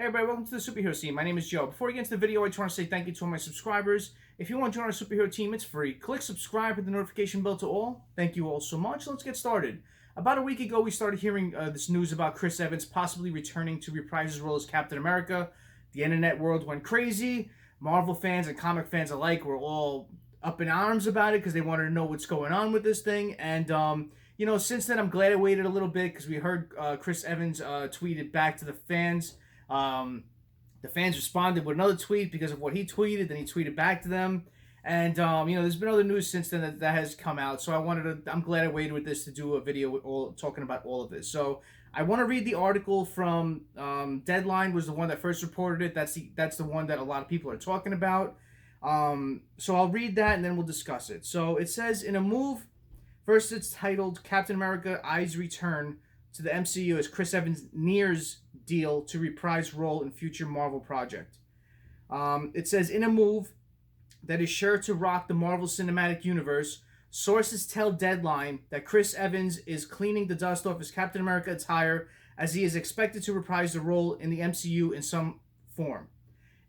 everybody, welcome to the superhero team. My name is Joe. Before we get into the video, I just want to say thank you to all my subscribers. If you want to join our superhero team, it's free. Click subscribe, hit the notification bell to all. Thank you all so much. Let's get started. About a week ago, we started hearing this news about Chris Evans possibly returning to reprise his role as Captain America. The internet world went crazy. Marvel fans and comic fans alike were all up in arms about it because they wanted to know what's going on with this thing. And, since then, I'm glad I waited a little bit because we heard Chris Evans tweeted back to the fans. The fans responded with another tweet because of what he tweeted. Then he tweeted back to them. And, there's been other news since then that has come out. So I'm glad I waited with this to do a video talking about all of this. So I want to read the article from Deadline was the one that first reported it. That's the one that a lot of people are talking about. So I'll read that and then we'll discuss it. So it says, in a move, first it's titled Captain America Eyes Return to the MCU as Chris Evans nears deal to reprise role in future Marvel project. It says, in a move that is sure to rock the Marvel Cinematic Universe, sources tell Deadline that Chris Evans is cleaning the dust off his Captain America attire as he is expected to reprise the role in the MCU in some form.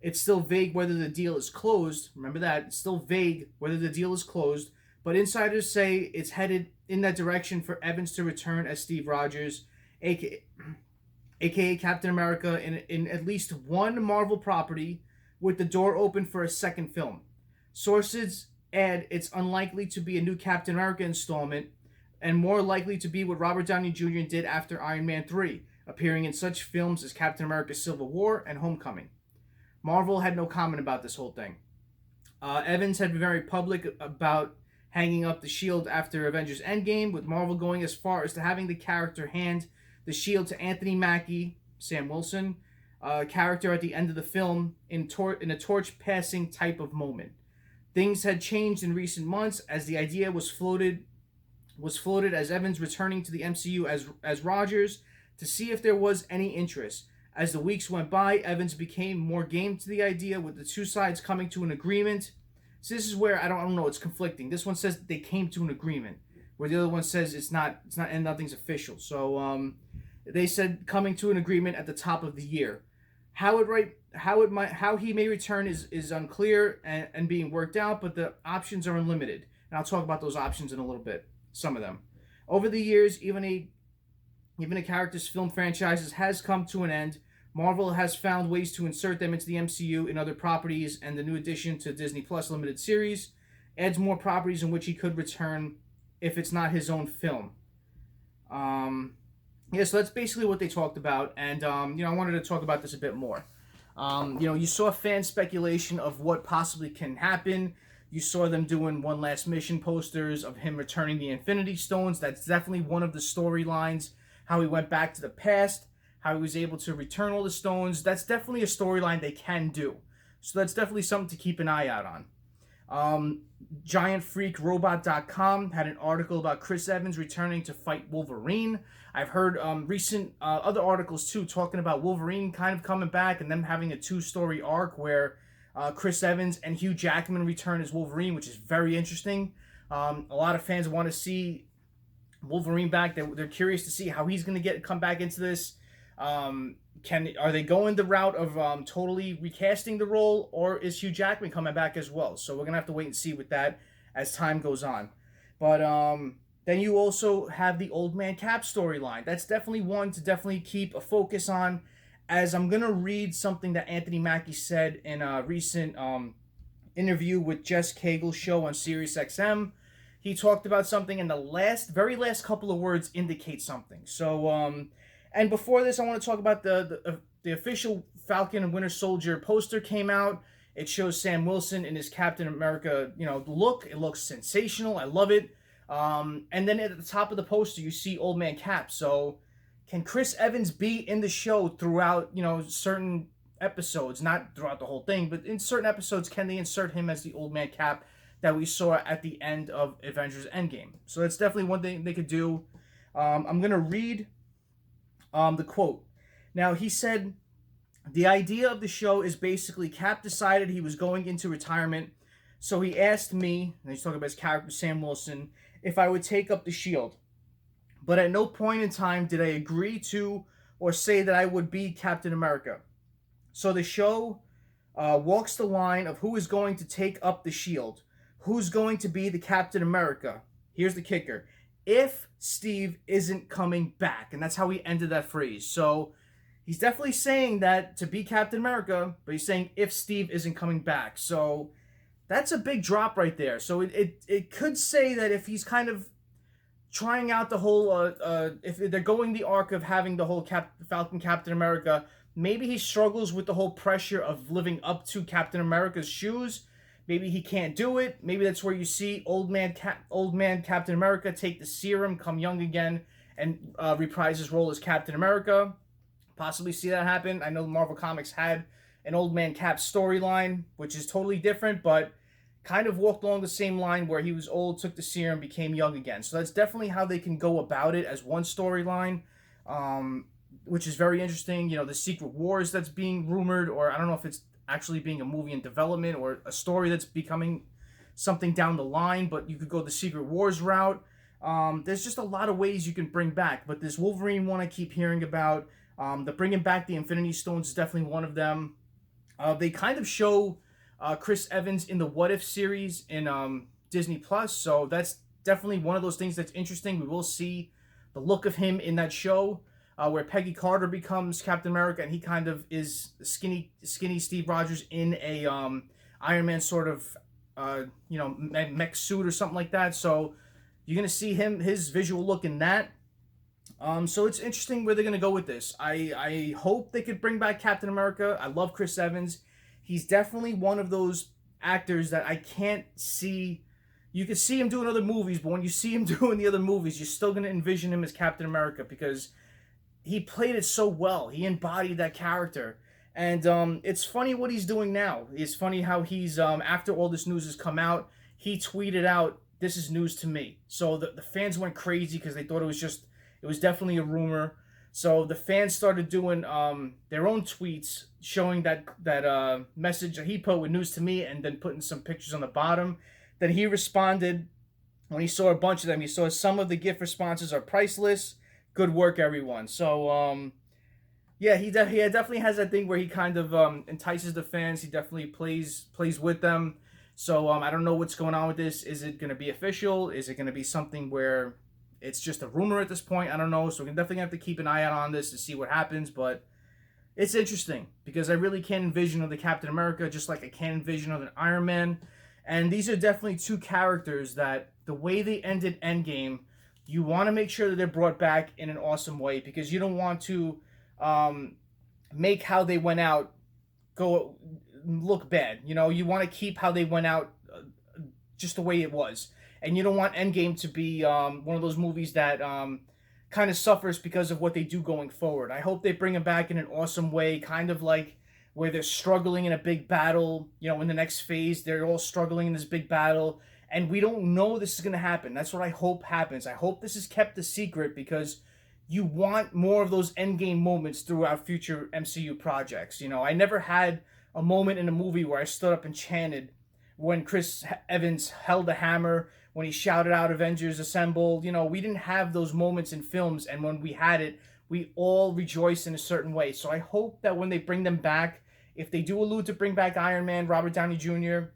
It's still vague whether the deal is closed. Remember that. It's still vague whether the deal is closed, but insiders say it's headed in that direction for Evans to return as Steve Rogers, aka Captain America, in at least one Marvel property, with the door open for a second film. Sources add it's unlikely to be a new Captain America installment and more likely to be what Robert Downey Jr. did after Iron Man 3, appearing in such films as Captain America Civil War and Homecoming. Marvel had no comment about this whole thing. Evans had been very public about hanging up the shield after Avengers Endgame, with Marvel going as far as to having the character hand the shield to Anthony Mackie, Sam Wilson, character at the end of the film in a torch-passing type of moment. Things had changed in recent months as the idea was floated as Evans returning to the MCU as Rogers to see if there was any interest. As the weeks went by, Evans became more game to the idea, with the two sides coming to an agreement. So this is where I don't know, it's conflicting. This one says that they came to an agreement, where the other one says it's not and nothing's official. So they said coming to an agreement at the top of the year. How he may return is unclear and being worked out, but the options are unlimited. And I'll talk about those options in a little bit, some of them. Over the years, even a character's film franchises has come to an end. Marvel has found ways to insert them into the MCU in other properties, and the new addition to Disney Plus limited series adds more properties in which he could return if it's not his own film. So that's basically what they talked about, and I wanted to talk about this a bit more. You saw fan speculation of what possibly can happen. You saw them doing One Last Mission posters of him returning the Infinity Stones. That's definitely one of the storylines, how he went back to the past, how he was able to return all the stones. That's definitely a storyline they can do. So that's definitely something to keep an eye out on. GiantFreakRobot.com had an article about Chris Evans returning to fight Wolverine. I've heard recent other articles too talking about Wolverine kind of coming back and them having a 2-story arc where Chris Evans and Hugh Jackman return as Wolverine, which is very interesting. A lot of fans want to see Wolverine back. They're curious to see how he's going to come back into this. Are they going the route of totally recasting the role, or is Hugh Jackman coming back as well? So we're gonna have to wait and see with that as time goes on. But then you also have the Old Man Cap storyline. That's definitely one to keep a focus on, as I'm gonna read something that Anthony Mackie said in a recent interview with Jess Cagle's show on Sirius XM. He talked about something, and the very last couple of words indicate something. So and before this, I want to talk about the official Falcon and Winter Soldier poster came out. It shows Sam Wilson in his Captain America, look. It looks sensational. I love it. And then at the top of the poster, you see Old Man Cap. So can Chris Evans be in the show throughout, certain episodes? Not throughout the whole thing, but in certain episodes, can they insert him as the Old Man Cap that we saw at the end of Avengers Endgame? So that's definitely one thing they could do. I'm going to read the quote. Now, he said, the idea of the show is basically Cap decided he was going into retirement, so he asked me, and he's talking about his character, Sam Wilson, if I would take up the shield. But at no point in time did I agree to or say that I would be Captain America. So the show walks the line of who is going to take up the shield, who's going to be the Captain America. Here's the kicker: if Steve isn't coming back, and that's how he ended that phrase. So he's definitely saying that to be Captain America, but he's saying if Steve isn't coming back. So that's a big drop right there. So it could say that if he's kind of trying out the whole if they're going the arc of having the whole Falcon Captain America, maybe he struggles with the whole pressure of living up to Captain America's shoes. Maybe he can't do it. Maybe that's where you see old man Captain America take the serum, come young again, and reprise his role as Captain America. Possibly see that happen. I know Marvel Comics had an old man Cap storyline, which is totally different, but kind of walked along the same line where he was old, took the serum, became young again. So that's definitely how they can go about it as one storyline, which is very interesting. You know, the Secret Wars that's being rumored, or I don't know if it's actually being a movie in development or a story that's becoming something down the line, but you could go the Secret Wars route. There's just a lot of ways you can bring back, but this Wolverine one I keep hearing about, the bringing back the Infinity Stones is definitely one of them. They kind of show Chris Evans in the What If series in Disney Plus, so that's definitely one of those things that's interesting. We will see the look of him in that show, where Peggy Carter becomes Captain America, and he kind of is skinny Steve Rogers in a Iron Man sort of mech suit or something like that. So you're gonna see his visual look in that. So it's interesting where they're gonna go with this. I hope they could bring back Captain America. I love Chris Evans. He's definitely one of those actors that I can't see. You can see him doing other movies, but when you see him doing the other movies, you're still gonna envision him as Captain America because he played it so well. He embodied that character. And it's funny what he's doing now. It's funny how he's, after all this news has come out, he tweeted out, "This is news to me." So the fans went crazy because they thought it was definitely a rumor. So the fans started doing their own tweets showing that message that he put with "news to me" and then putting some pictures on the bottom. Then he responded when he saw a bunch of them. He saw some of the gift responses are priceless. Good work, everyone. So, yeah, he definitely has that thing where he kind of entices the fans. He definitely plays with them. So, I don't know what's going on with this. Is it going to be official? Is it going to be something where it's just a rumor at this point? I don't know. So, we're definitely going to have to keep an eye out on this to see what happens. But it's interesting because I really can't envision of the Captain America just like I can't envision of an Iron Man. And these are definitely two characters that the way they ended Endgame, you want to make sure that they're brought back in an awesome way because you don't want to make how they went out look bad. You know, you want to keep how they went out just the way it was. And you don't want Endgame to be one of those movies that kind of suffers because of what they do going forward. I hope they bring them back in an awesome way, kind of like where they're struggling in a big battle. You know, in the next phase, they're all struggling in this big battle. And we don't know this is going to happen. That's what I hope happens. I hope this is kept a secret because you want more of those endgame moments throughout future MCU projects. You know, I never had a moment in a movie where I stood up and chanted when Chris Evans held the hammer, when he shouted out Avengers Assemble. You know, we didn't have those moments in films, and when we had it, we all rejoiced in a certain way. So I hope that when they bring them back, if they do allude to bring back Iron Man, Robert Downey Jr.,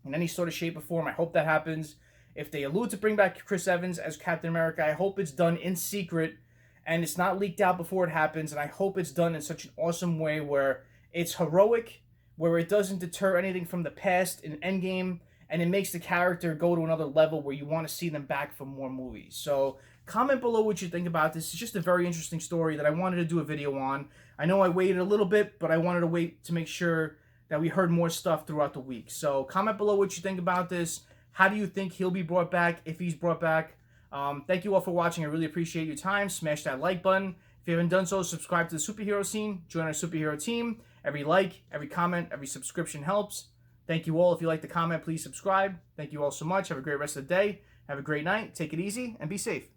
in any sort of shape or form, I hope that happens. If they allude to bring back Chris Evans as Captain America, I hope it's done in secret and it's not leaked out before it happens. And I hope it's done in such an awesome way where it's heroic, where it doesn't deter anything from the past in Endgame, and it makes the character go to another level where you want to see them back for more movies. So comment below what you think about this. It's just a very interesting story that I wanted to do a video on. I know I waited a little bit, but I wanted to wait to make sure that we heard more stuff throughout the week. So comment below what you think about this. How do you think he'll be brought back, if he's brought back? Thank you all for watching. I really appreciate your time. Smash that like button. If you haven't done so, subscribe to the superhero scene. Join our superhero team. Every like, every comment, every subscription helps. Thank you all. If you like the comment, please subscribe. Thank you all so much. Have a great rest of the day. Have a great night. Take it easy and be safe.